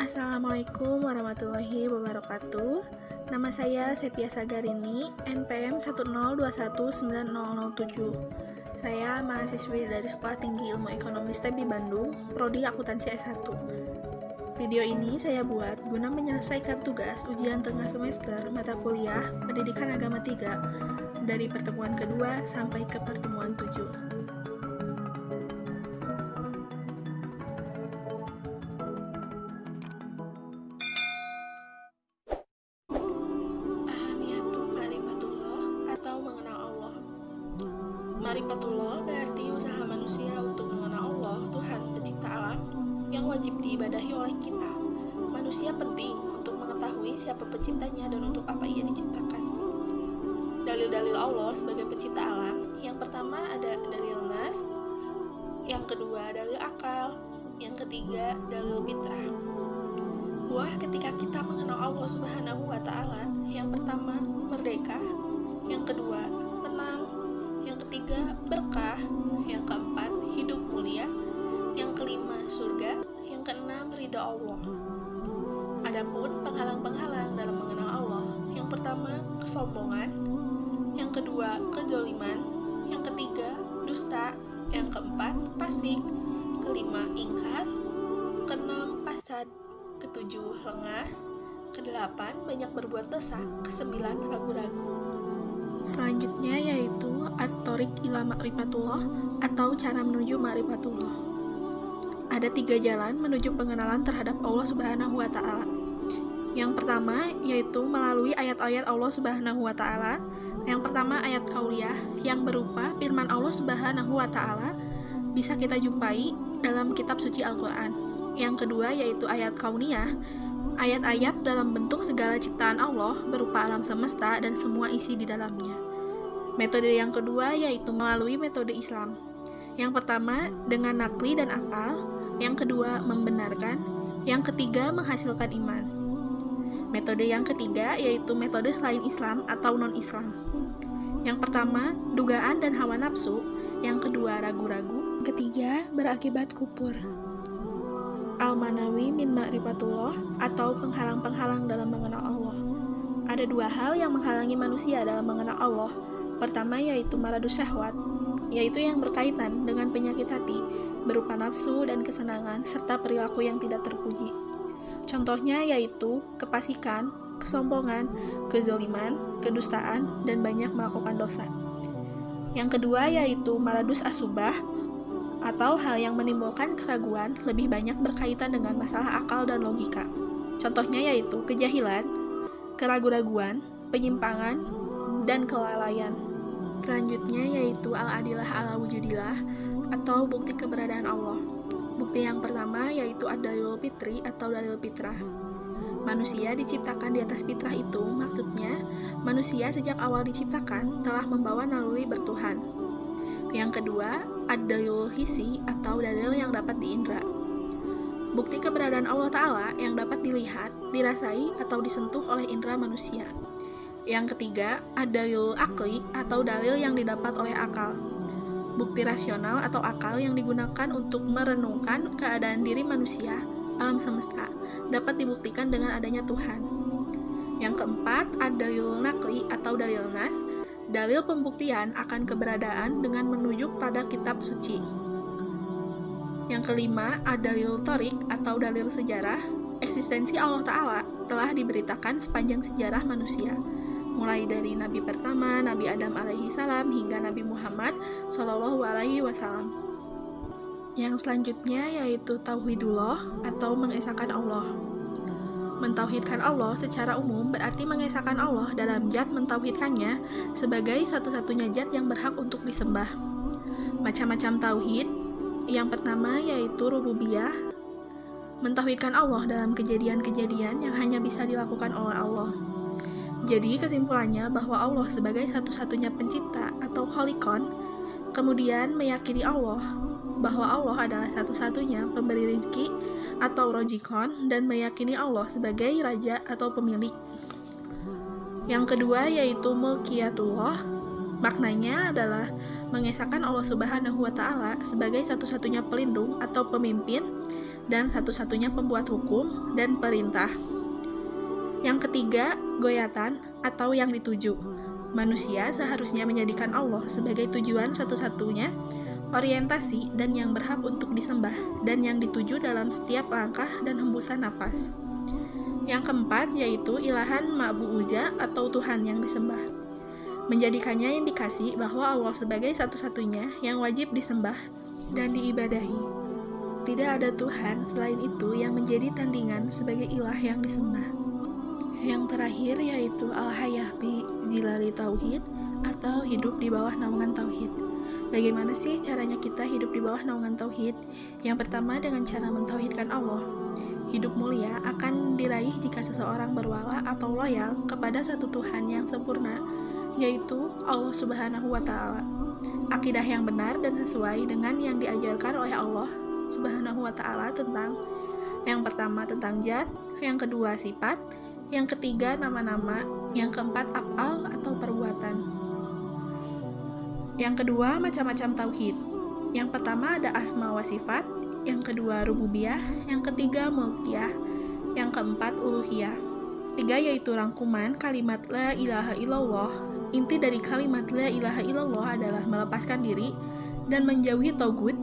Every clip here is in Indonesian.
Assalamualaikum warahmatullahi wabarakatuh. Nama saya Sepia Sagarini, NPM 102190007. Saya mahasiswi dari Sekolah Tinggi Ilmu Ekonomi STEBI Bandung, Prodi Akuntansi S1. Video ini saya buat guna menyelesaikan tugas ujian tengah semester mata kuliah Pendidikan Agama 3 dari pertemuan kedua sampai ke pertemuan 7. Ma'rifatullah berarti usaha manusia untuk mengenal Allah, Tuhan pencipta alam, yang wajib diibadahi oleh kita. Manusia penting untuk mengetahui siapa penciptanya dan untuk apa ia diciptakan. Dalil-dalil Allah sebagai pencipta alam, yang pertama ada dalil nas, yang kedua dalil akal, yang ketiga dalil fitrah. Buah ketika kita mengenal Allah Subhanahu wa Ta'ala, yang pertama merdeka, yang kedua tenang, yang ketiga berkah, yang keempat hidup mulia, yang kelima surga, yang keenam ridha Allah. Adapun penghalang-penghalang dalam mengenal Allah, yang pertama kesombongan, yang kedua kedzaliman, yang ketiga dusta, yang keempat fasik, kelima ingkar, keenam fasad, ketujuh lengah, kedelapan banyak berbuat dosa, kesembilan ragu-ragu. Selanjutnya yaitu at-thoriq ila ma'rifatullah atau cara menuju ma'rifatullah. Ada 3 jalan menuju pengenalan terhadap Allah Subhanahu wa Ta'ala. Yang pertama yaitu melalui ayat-ayat Allah Subhanahu wa Ta'ala. Yang pertama ayat qauliyah yang berupa firman Allah Subhanahu wa Ta'ala bisa kita jumpai dalam kitab suci Al-Qur'an. Yang kedua yaitu ayat kauniyah, ayat-ayat dalam bentuk segala ciptaan Allah berupa alam semesta dan semua isi di dalamnya. Metode yang kedua yaitu melalui metode Islam. Yang pertama dengan nakli dan akal, yang kedua membenarkan, yang ketiga menghasilkan iman. Metode yang ketiga yaitu metode selain Islam atau non-Islam. Yang pertama dugaan dan hawa nafsu, yang kedua ragu-ragu, yang ketiga berakibat kufur. Al-Manawi min Ma'rifatullah atau penghalang-penghalang dalam mengenal Allah. Ada 2 hal yang menghalangi manusia dalam mengenal Allah. Pertama yaitu maradus syahwat, yaitu yang berkaitan dengan penyakit hati, berupa nafsu dan kesenangan, serta perilaku yang tidak terpuji. Contohnya yaitu kefasikan, kesombongan, kezaliman, kedustaan, dan banyak melakukan dosa. Yang kedua yaitu maradus asubah, atau hal yang menimbulkan keraguan lebih banyak berkaitan dengan masalah akal dan logika. Contohnya yaitu kejahilan, keraguan-raguan, penyimpangan, dan kelalaian. Selanjutnya yaitu al-adilah ala wujudillah atau bukti keberadaan Allah. Bukti yang pertama yaitu ad-dalil fitri atau dalil fitrah. Manusia diciptakan di atas fitrah itu, maksudnya manusia sejak awal diciptakan telah membawa naluri bertuhan. Yang kedua, ad-dalil hissi atau dalil yang dapat diindra. Bukti keberadaan Allah Ta'ala yang dapat dilihat, dirasai, atau disentuh oleh indera manusia. Yang ketiga, ad-dalil akli atau dalil yang didapat oleh akal. Bukti rasional atau akal yang digunakan untuk merenungkan keadaan diri manusia, alam semesta, dapat dibuktikan dengan adanya Tuhan. Yang keempat, ad-dalil nakli atau dalil nas, dalil pembuktian akan keberadaan dengan menunjuk pada kitab suci. Yang kelima, ad-dalil thoriq atau dalil sejarah. Eksistensi Allah Ta'ala telah diberitakan sepanjang sejarah manusia, mulai dari Nabi pertama, Nabi Adam alaihi salam, hingga Nabi Muhammad sallallahu alaihi wasallam. Yang selanjutnya yaitu tauhidullah atau mengesahkan Allah. Mentauhidkan Allah secara umum berarti mengesahkan Allah dalam zat mentauhidkannya sebagai satu-satunya zat yang berhak untuk disembah. Macam-macam tauhid. Yang pertama yaitu rububiyah, mentauhidkan Allah dalam kejadian-kejadian yang hanya bisa dilakukan oleh Allah. Jadi kesimpulannya bahwa Allah sebagai satu-satunya pencipta atau khaliqon, kemudian meyakini Allah bahwa Allah adalah satu-satunya pemberi rizki atau rojikon, dan meyakini Allah sebagai raja atau pemilik. Yang kedua yaitu mulkiyatullah, maknanya adalah mengesahkan Allah Subhanahu wa Ta'ala sebagai satu-satunya pelindung atau pemimpin dan satu-satunya pembuat hukum dan perintah. Yang ketiga, goyatan atau yang dituju. Manusia seharusnya menjadikan Allah sebagai tujuan satu-satunya, orientasi dan yang berhak untuk disembah, dan yang dituju dalam setiap langkah dan hembusan napas. Yang keempat, yaitu ilahan ma'bu'uja atau Tuhan yang disembah. Menjadikannya indikasi bahwa Allah sebagai satu-satunya yang wajib disembah dan diibadahi. Tidak ada Tuhan selain itu yang menjadi tandingan sebagai ilah yang disembah. Yang terakhir yaitu al-hayah bi jilali tauhid atau hidup di bawah naungan tauhid. Bagaimana sih caranya kita hidup di bawah naungan tauhid? Yang pertama dengan cara mentauhidkan Allah. Hidup mulia akan diraih jika seseorang berwala atau loyal kepada satu Tuhan yang sempurna, yaitu Allah Subhanahu wa Ta'ala. Akidah yang benar dan sesuai dengan yang diajarkan oleh Allah Subhanahu wa Ta'ala tentang yang pertama tentang zat, yang kedua sifat, yang ketiga nama-nama, yang keempat af'al atau perbuatan. Yang kedua macam-macam tauhid. Yang pertama ada asma wa sifat, yang kedua rububiyah, yang ketiga mulkiyah, yang keempat uluhiyah. Tiga yaitu rangkuman kalimat la ilaha illallah. Inti dari kalimat la ilaha illallah adalah melepaskan diri dan menjauhi tauhid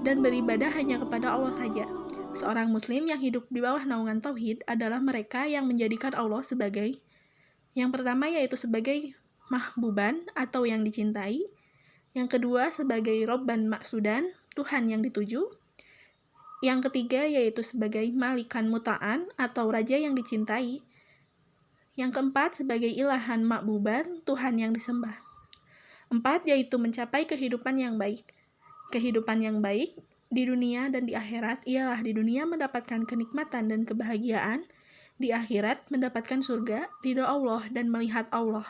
dan beribadah hanya kepada Allah saja. Seorang muslim yang hidup di bawah naungan tauhid adalah mereka yang menjadikan Allah sebagai yang pertama yaitu sebagai mahbuban atau yang dicintai, yang kedua sebagai robban maksudan, Tuhan yang dituju, yang ketiga yaitu sebagai malikan muta'an atau raja yang dicintai, yang keempat sebagai ilahan makbuban, Tuhan yang disembah. 4 yaitu mencapai kehidupan yang baik. Kehidupan yang baik di dunia dan di akhirat ialah di dunia mendapatkan kenikmatan dan kebahagiaan, di akhirat mendapatkan surga, ridho Allah dan melihat Allah.